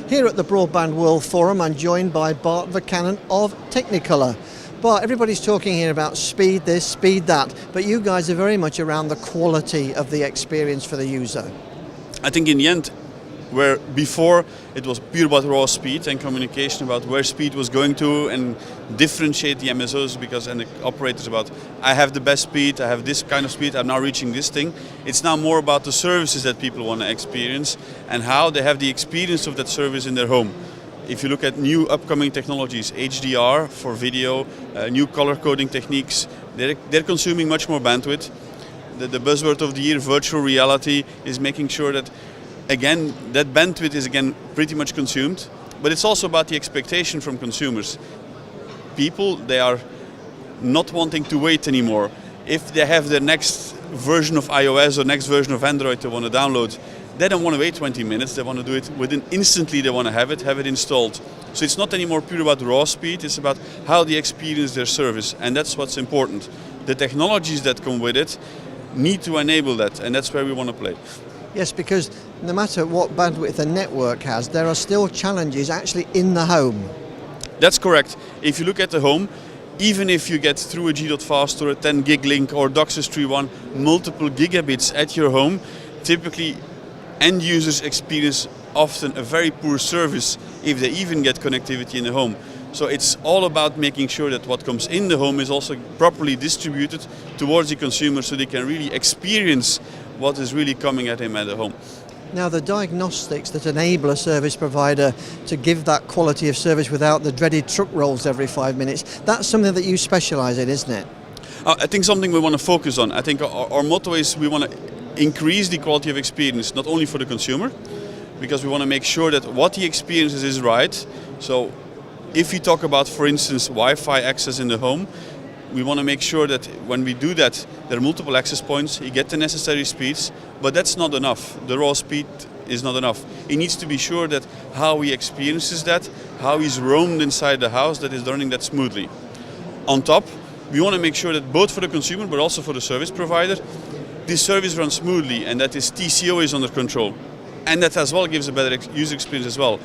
Here at the Broadband World Forum, I'm joined by Bart Vercanen of Technicolor. Bart, everybody's talking here about speed this, speed that, but you guys are very much around the quality of the experience for the user. I think in the end, where before it was pure about raw speed and communication about where speed was going to and differentiate the MSOs and the operators about I have the best speed, I have this kind of speed, I'm now reaching this thing. It's now more about the services that people want to experience and how they have the experience of that service in their home. If you look at new upcoming technologies, HDR for video, new color coding techniques, they're consuming much more bandwidth. The buzzword of the year, virtual reality, is making sure that again, that bandwidth is again pretty much consumed, but it's also about the expectation from consumers. People, they are not wanting to wait anymore. If they have the next version of iOS or next version of Android they want to download, they don't want to wait 20 minutes, they want to do it within instantly, they want to have it installed. So it's not anymore pure about raw speed, it's about how they experience their service, and that's what's important. The technologies that come with it need to enable that, and that's where we want to play. Yes, because no matter what bandwidth a network has, there are still challenges actually in the home. That's correct. If you look at the home, even if you get through a G.fast or a 10 gig link or DOCSIS 3.1 multiple gigabits at your home, typically end users experience often a very poor service if they even get connectivity in the home. So it's all about making sure that what comes in the home is also properly distributed towards the consumer so they can really experience what is really coming at him at the home. Now, the diagnostics that enable a service provider to give that quality of service without the dreaded truck rolls every 5 minutes, that's something that you specialise in, isn't it? I think something we want to focus on. I think our motto is we want to increase the quality of experience, not only for the consumer, because we want to make sure that what he experiences is right. So if we talk about, for instance, Wi-Fi access in the home, we want to make sure that when we do that, there are multiple access points, you get the necessary speeds, but that's not enough. The raw speed is not enough. He needs to be sure that how he experiences that, how he's roamed inside the house, that is running that smoothly. On top, we want to make sure that both for the consumer, but also for the service provider, this service runs smoothly and that his TCO is under control. And that as well gives a better user experience as well.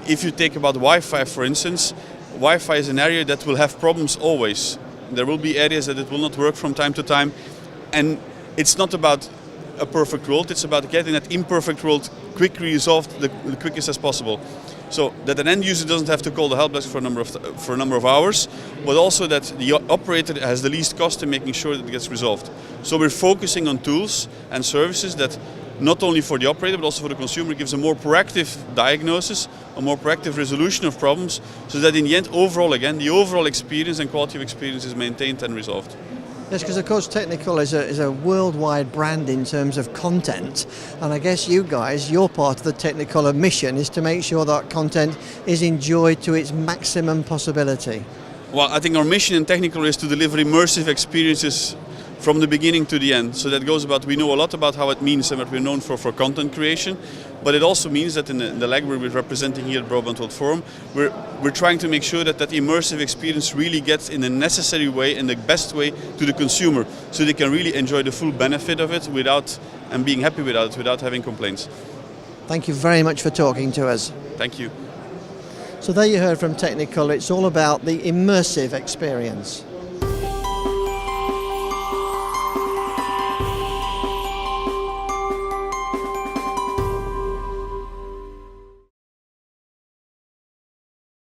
If you take about Wi-Fi, for instance, Wi-Fi is an area that will have problems always. There will be areas that it will not work from time to time, and it's not about a perfect world, it's about getting that imperfect world quickly resolved the quickest as possible. So that an end user doesn't have to call the help desk for a number of hours, but also that the operator has the least cost in making sure that it gets resolved. So we're focusing on tools and services that not only for the operator but also for the consumer gives a more proactive diagnosis, a more proactive resolution of problems, so that in the end, overall again, the overall experience and quality of experience is maintained and resolved. Yes, because of course Technicolor is a worldwide brand in terms of content, and I guess you guys, your part of the Technicolor mission is to make sure that content is enjoyed to its maximum possibility. Well, I think our mission in Technicolor is to deliver immersive experiences from the beginning to the end. So that goes about, we know a lot about how it means and what we're known for content creation, but it also means that in the leg we're representing here at Broadband World Forum, we're trying to make sure that that immersive experience really gets in a necessary way, in the best way to the consumer, so they can really enjoy the full benefit of it and being happy without it, without having complaints. Thank you very much for talking to us. Thank you. So there you heard from Technicolor, it's all about the immersive experience.